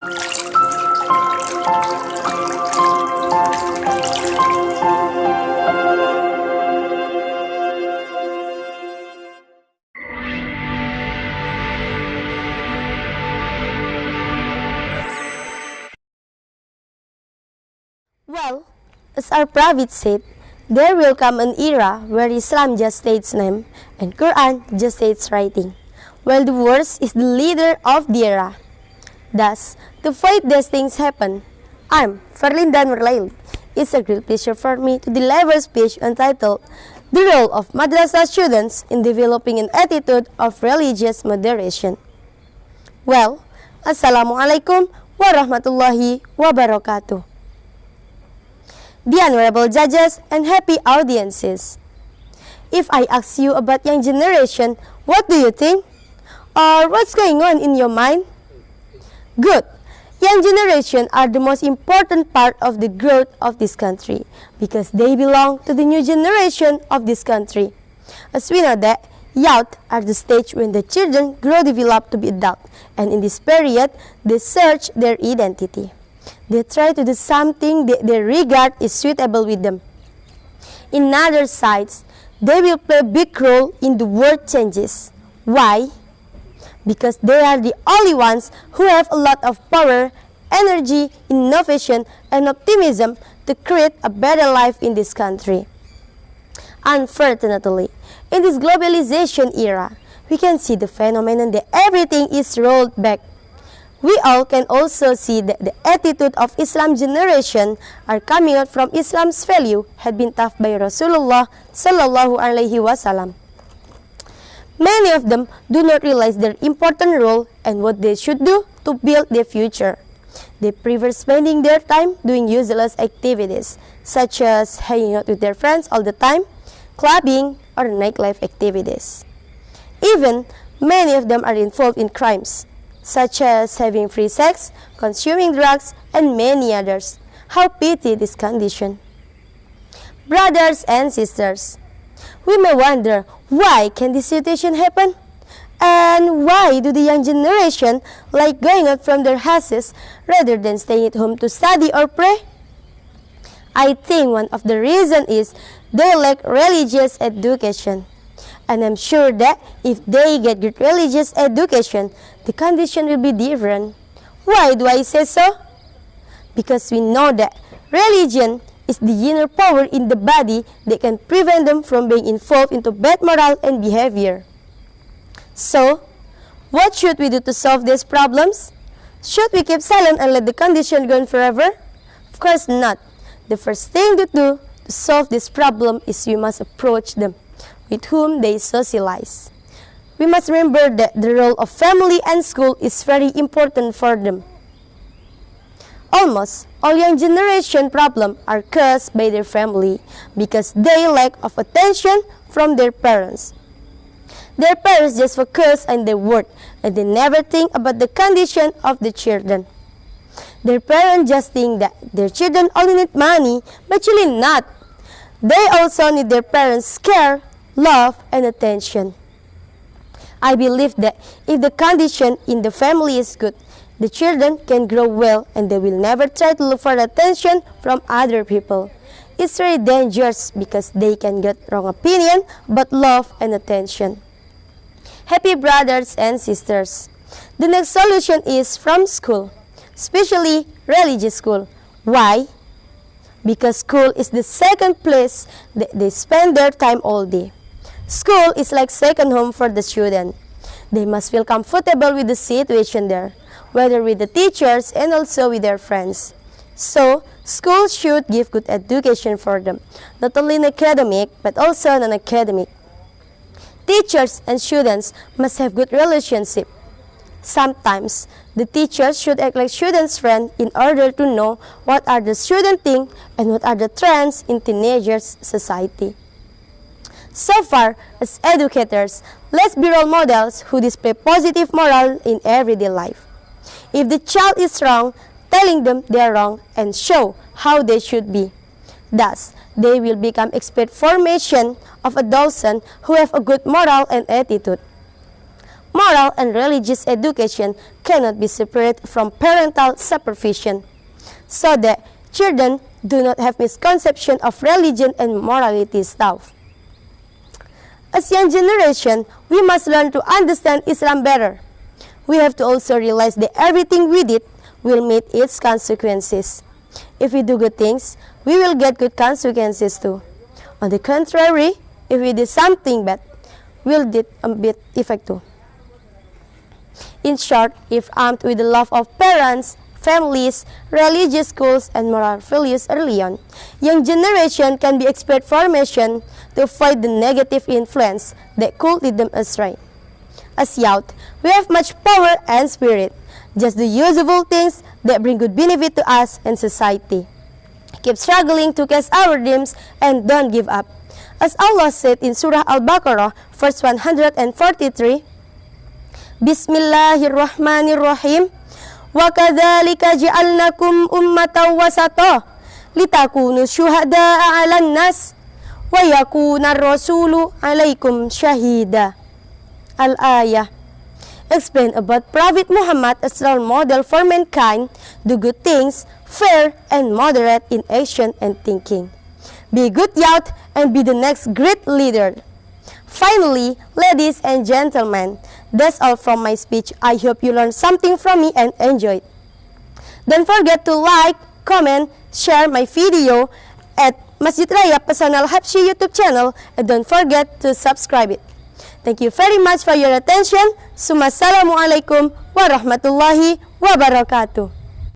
Well, as our prophet said, there will come an era where Islam just states name and Quran just states writing, while the verse is the leader of the era. Thus, to fight these things happen, I'm FERLINDA LAELY. It's a great pleasure for me to deliver a speech entitled The Role of Madrasah Students in Developing an Attitude of Religious Moderation. Well, Assalamualaikum warahmatullahi wabarakatuh. The honorable judges and happy audiences. If I ask you about young generation, what do you think? Or what's going on in your mind? Good. Young generation are the most important part of the growth of this country because they belong to the new generation of this country. As we know that, youth are the stage when the children grow develop to be adult, and in this period, they search their identity. They try to do something that they regard is suitable with them. In other sides, they will play a big role in the world changes. Why? Because they are the only ones who have a lot of power, energy, innovation, and optimism to create a better life in this country. Unfortunately, in this globalization era, we can see the phenomenon that everything is rolled back. We all can also see that the attitude of Islam generation are coming out from Islam's value had been taught by Rasulullah SAW. Many of them do not realize their important role and what they should do to build their future. They prefer spending their time doing useless activities, such as hanging out with their friends all the time, clubbing, or nightlife activities. Even, many of them are involved in crimes, such as having free sex, consuming drugs, and many others. How pity this condition. Brothers and sisters, we may wonder why can this situation happen? And why do the young generation like going out from their houses rather than staying at home to study or pray? I think one of the reasons is they lack religious education. And I'm sure that if they get good religious education, the condition will be different. Why do I say so? Because we know that religion is the inner power in the body that can prevent them from being involved into bad moral and behavior. So, what should we do to solve these problems? Should we keep silent and let the condition go on forever? Of course not. The first thing to do to solve this problem is we must approach them, with whom they socialize. We must remember that the role of family and school is very important for them. Almost all young generation problems are caused by their family because they lack of attention from their parents. Their parents just focus on their work and they never think about the condition of the children. Their parents just think that their children only need money, but really not. They also need their parents' care, love, and attention. I believe that if the condition in the family is good, the children can grow well and they will never try to look for attention from other people. It's very dangerous because they can get wrong opinion about love and attention. Happy brothers and sisters, the next solution is from school, especially religious school. Why? Because school is the second place that they spend their time all day. School is like second home for the student. They must feel comfortable with the situation there, whether with the teachers and also with their friends. So, school should give good education for them, not only in academic but also non-academic. Teachers and students must have good relationship. Sometimes, the teachers should act like students' friend in order to know what are the student think and what are the trends in teenagers' society. So far, as educators, let's be role models who display positive moral in everyday life. If the child is wrong, telling them they are wrong and show how they should be. Thus, they will become expert formation of adolescents who have a good moral and attitude. moral and religious education cannot be separated from parental supervision, so that children do not have misconception of religion and morality stuff. As young generation, we must learn to understand Islam better. We have to also realize that everything we did will meet its consequences. If we do good things, we will get good consequences too. On the contrary, if we do something bad, we'll get a bad effect too. In short, if armed with the love of parents, families, religious schools, and moral values early on, young generation can be expert formation to avoid the negative influence that could lead them astray. As youth, we have much power and spirit. Just do useful things that bring good benefit to us and society. Keep struggling to catch our dreams and don't give up. As Allah said in Surah Al-Baqarah, verse 143, Bismillahirrahmanirrahim. Wa kadzalika ja'alnakum ummatan wasata litakunu syuhada'a 'alan nas wa yakuna ar-rasulu 'alaikum syahida. Al-ayah. Explain about Prophet Muhammad as role model for mankind, do good things, fair and moderate in action and thinking. Be a good youth and be the next great leader. Finally, ladies and gentlemen, that's all from my speech. I hope you learned something from me and enjoyed. Don't forget to like, comment, share my video at Masjid Raya Pesona Alhabsyi YouTube channel, and don't forget to subscribe it. Thank you very much for your attention. Assalamualaikum warahmatullahi wabarakatuh.